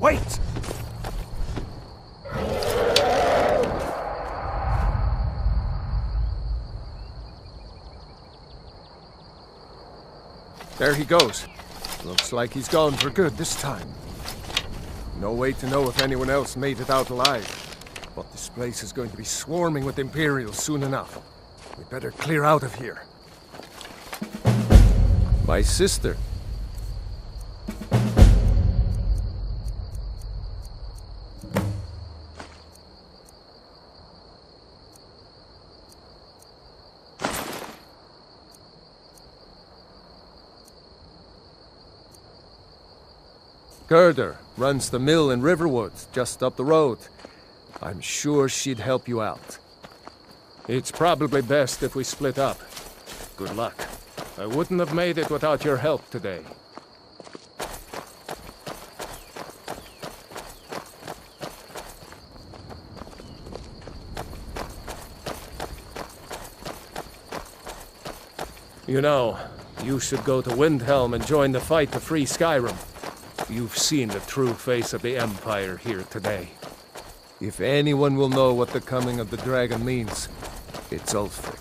Wait! There he goes. Looks like he's gone for good this time. No way to know if anyone else made it out alive. But this place is going to be swarming with Imperials soon enough. We better clear out of here. My sister. Gerder runs the mill in Riverwood, just up the road. I'm sure she'd help you out. It's probably best if we split up. Good luck. I wouldn't have made it without your help today. You know, you should go to Windhelm and join the fight to free Skyrim. You've seen the true face of the Empire here today. If anyone will know what the coming of the dragon means, it's Ulfric.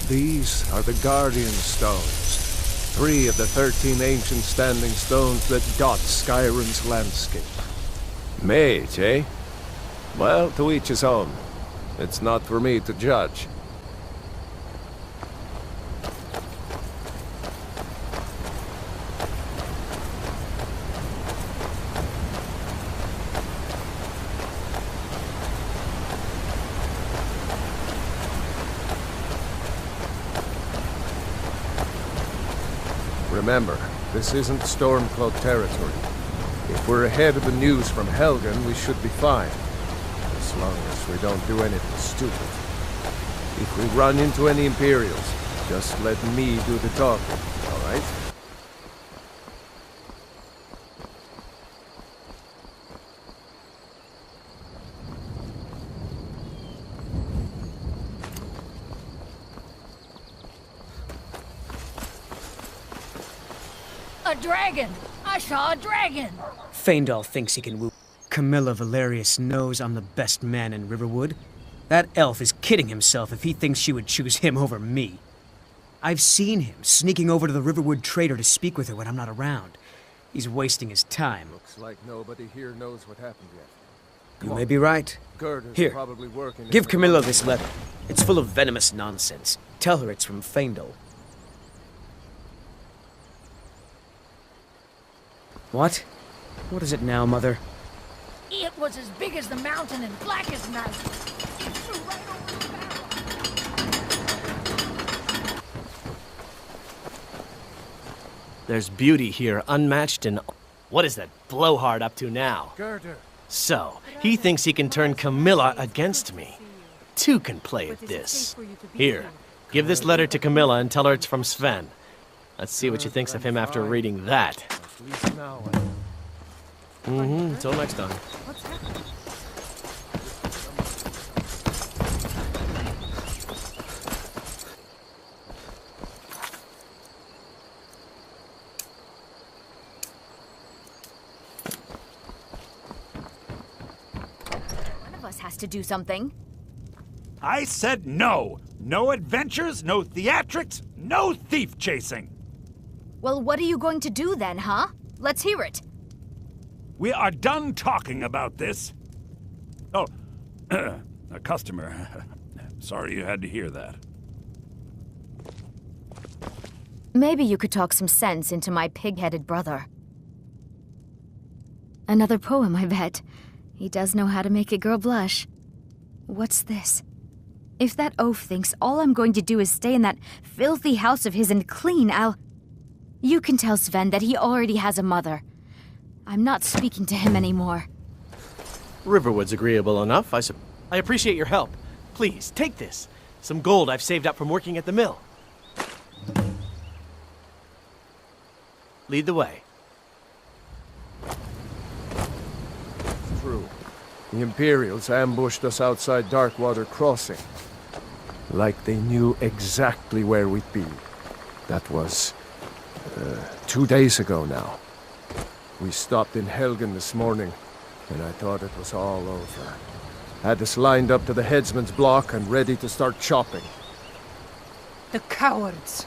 These are the Guardian Stones, 3 of the 13 ancient standing stones that dot Skyrim's landscape. Mage, eh? Well, to each his own. It's not for me to judge. Remember, this isn't Stormcloak territory. If we're ahead of the news from Helgen, we should be fine. As long as we don't do anything stupid. If we run into any Imperials, just let me do the talking, all right? A dragon! I saw a dragon! Faendal thinks he can woo. Camilla Valerius knows I'm the best man in Riverwood. That elf is kidding himself if he thinks she would choose him over me. I've seen him sneaking over to the Riverwood trader to speak with her when I'm not around. He's wasting his time. Looks like nobody here knows what happened yet. You may be right. Gerder's Here, probably working. give Camilla this letter. It's full of venomous nonsense. Tell her it's from Faendal. What? What is it now, Mother? It was as big as the mountain and black as night. It flew right over the barrel. There's beauty here, unmatched in... What is that blowhard up to now? Gerder. So, he thinks he can turn Camilla against me. Two can play at this. Here, give this letter to Camilla and tell her it's from Sven. Let's see what she thinks of him after reading that. Until next time. One of us has to do something. I said no! No adventures, no theatrics, no thief chasing! Well, what are you going to do then, huh? Let's hear it. We are done talking about this. Oh, a customer. Sorry you had to hear that. Maybe you could talk some sense into my pig-headed brother. Another poem, I bet. He does know how to make a girl blush. What's this? If that oaf thinks all I'm going to do is stay in that filthy house of his and clean, You can tell Sven that he already has a mother. I'm not speaking to him anymore. Riverwood's agreeable enough, I appreciate your help. Please, take this. Some gold I've saved up from working at the mill. Lead the way. It's true. The Imperials ambushed us outside Darkwater Crossing. Like they knew exactly where we'd be. That was 2 days ago now. We stopped in Helgen this morning, and I thought it was all over. Had us lined up to the headsman's block and ready to start chopping. The cowards.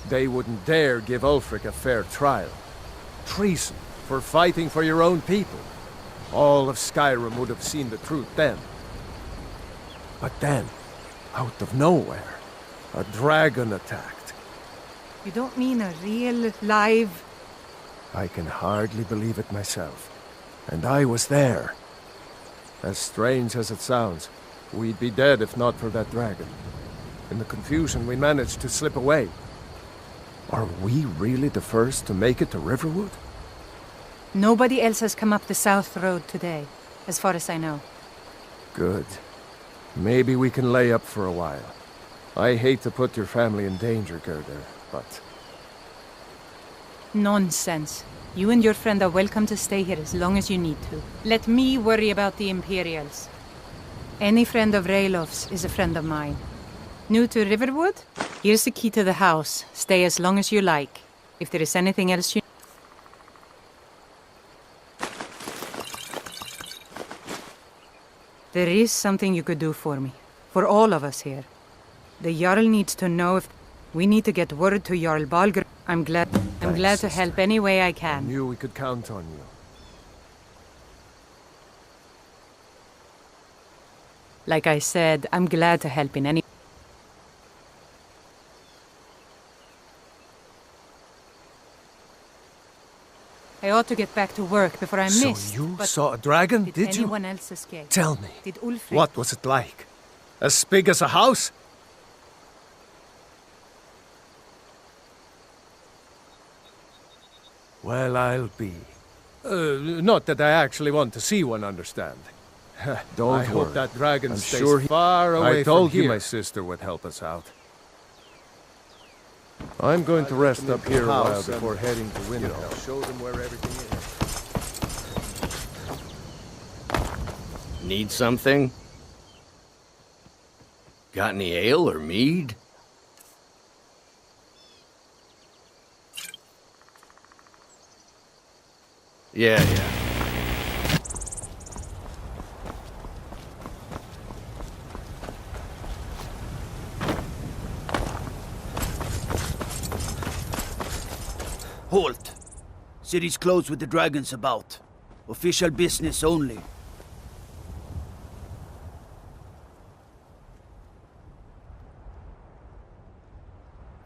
They wouldn't dare give Ulfric a fair trial. Treason for fighting for your own people. All of Skyrim would have seen the truth then. But then, out of nowhere, a dragon attacked. You don't mean a real, live... I can hardly believe it myself. And I was there. As strange as it sounds, we'd be dead if not for that dragon. In the confusion, we managed to slip away. Are we really the first to make it to Riverwood? Nobody else has come up the South Road today, as far as I know. Good. Maybe we can lay up for a while. I hate to put your family in danger, Gerda, but... Nonsense. You and your friend are welcome to stay here as long as you need to. Let me worry about the Imperials. Any friend of Raylof's is a friend of mine. New to Riverwood? Here's the key to the house. Stay as long as you like. If there is anything else you... There is something you could do for me. For all of us here. The Jarl needs to know if... We need to get word to Jarl Balgr. I'm glad to help any way I can. I knew we could count on you. Like I said, I'm glad to help in any... I ought to get back to work before I missed. So you saw a dragon, did you? Anyone else escape? Tell me, Did Ulfric... what was it like? As big as a house? Well, I'll be. Not that I actually want to see one, understand. Don't worry. I hope that dragon stays far away from here. I told you my sister would help us out. I'm going to rest up here a while before heading to Windhelm. Show them where everything is. Need something? Got any ale or mead? Yeah. Halt! City's closed with the dragons about. Official business only.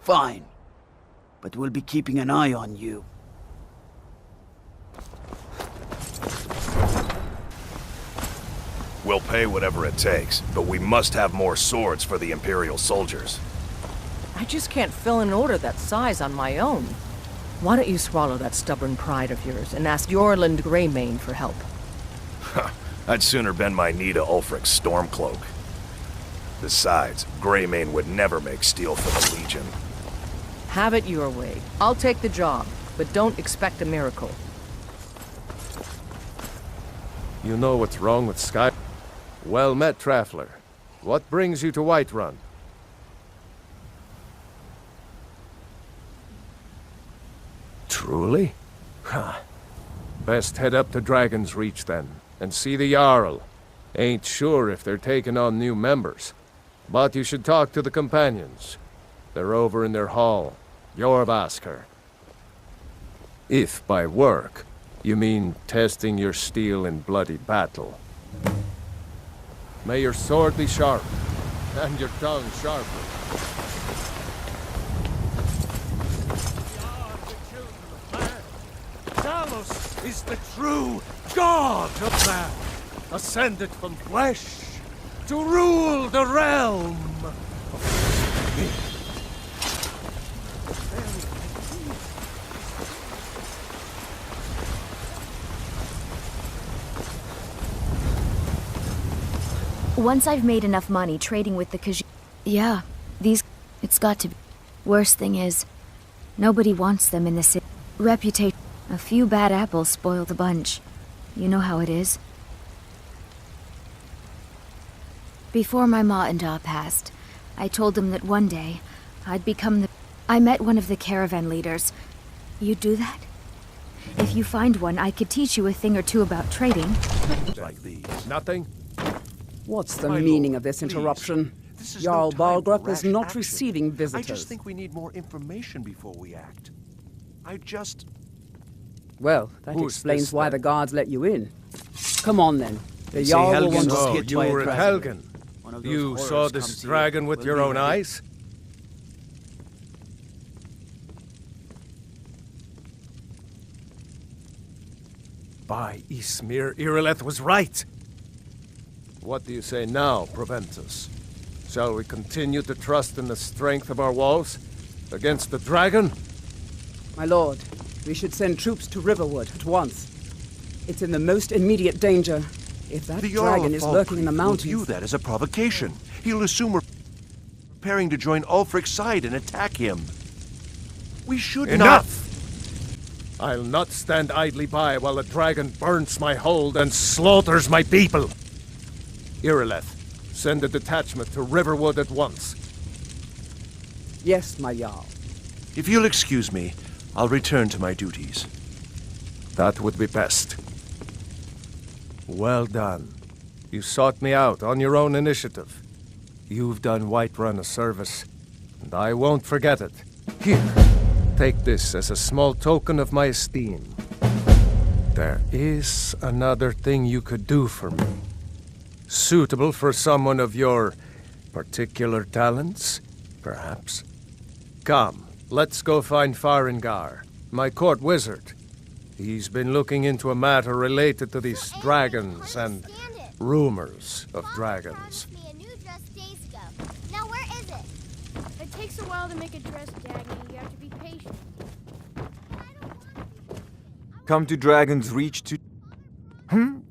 Fine. But we'll be keeping an eye on you. We'll pay whatever it takes, but we must have more swords for the Imperial soldiers. I just can't fill an order that size on my own. Why don't you swallow that stubborn pride of yours and ask Jorland Greymane for help? I'd sooner bend my knee to Ulfric's Stormcloak. Besides, Greymane would never make steel for the Legion. Have it your way. I'll take the job, but don't expect a miracle. You know what's wrong with Sky? Well met, Traveler. What brings you to Whiterun? Truly? Huh. Best head up to Dragon's Reach then, and see the Jarl. Ain't sure if they're taking on new members. But you should talk to the companions. They're over in their hall. Jorvaskr. If by work, you mean testing your steel in bloody battle. May your sword be sharp, and your tongue sharper. Talos is the true god of man. ascended from flesh to rule the realm. Once I've made enough money trading with the Khajiit... Yeah, these... It's got to be. Worst thing is, nobody wants them in the city. Reputation. A few bad apples spoil the bunch. You know how it is. Before my ma and Da passed, I told them that one day, I'd become the... I met one of the caravan leaders. You'd do that? If you find one, I could teach you a thing or two about trading. Like these. Nothing? What's the My meaning lord, of this please. interruption? This is Jarl no time for Balgrup is rash not action. receiving visitors. I just think we need more information before we act. Well, that Who's explains this, why then? the guards let you in. Come on, then. The say Jarl will Helgen want to was So, hit you by a were at dragon. Helgen. One of those You saw horrors this comes here. dragon with We'll your be own ready. eyes? By Ismir, Irileth was right. What do you say now, Proventus? Shall we continue to trust in the strength of our walls against the dragon? My lord, we should send troops to Riverwood at once. It's in the most immediate danger. If that The Jarl dragon of is lurking in the Falkreath mountains... will view that as a provocation. He'll assume we're preparing to join Ulfric's side and attack him. We should Enough! I'll not stand idly by while the dragon burns my hold and slaughters my people. Irileth, send a detachment to Riverwood at once. Yes, my Jarl. If you'll excuse me, I'll return to my duties. That would be best. Well done. You sought me out on your own initiative. You've done Whiterun a service, and I won't forget it. Here, take this as a small token of my esteem. There is another thing you could do for me. Suitable for someone of your particular talents, perhaps. Come, let's go find Farengar, my court wizard. He's been looking into a matter related to these dragons and rumors of dragons. Now where is it? It takes a while to make a dress, Dagny. You have to be patient. Come to Dragon's Reach to...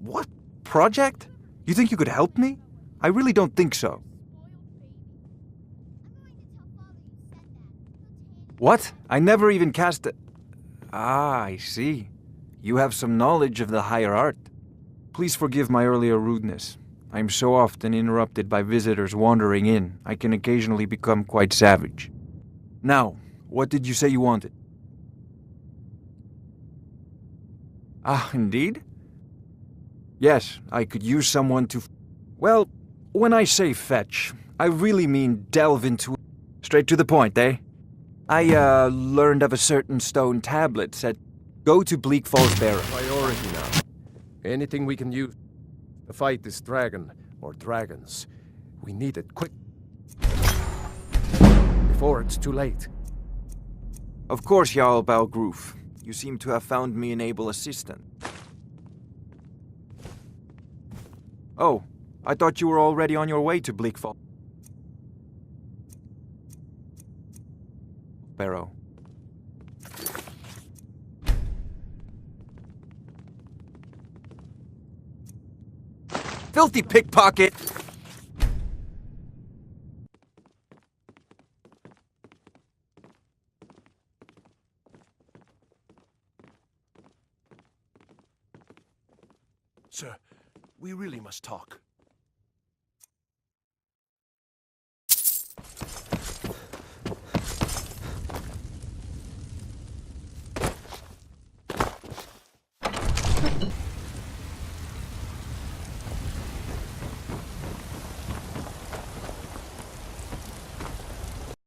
What? Project? You think you could help me? I really don't think so. What? I never even cast a... Ah, I see. You have some knowledge of the higher art. Please forgive my earlier rudeness. I am so often interrupted by visitors wandering in, I can occasionally become quite savage. Now, what did you say you wanted? Ah, indeed? Yes, I could use someone to... Well, when I say fetch, I really mean delve into... Straight to the point, eh? I, learned of a certain stone tablet said, go to Bleak Falls Barrow. Priority now. Anything we can use to fight this dragon, or dragons. We need it quick. Before it's too late. Of course, Jarl Balgruf. You seem to have found me an able assistant. Oh, I thought you were already on your way to Bleak Falls Barrow. Filthy pickpocket! Sir, we really must talk.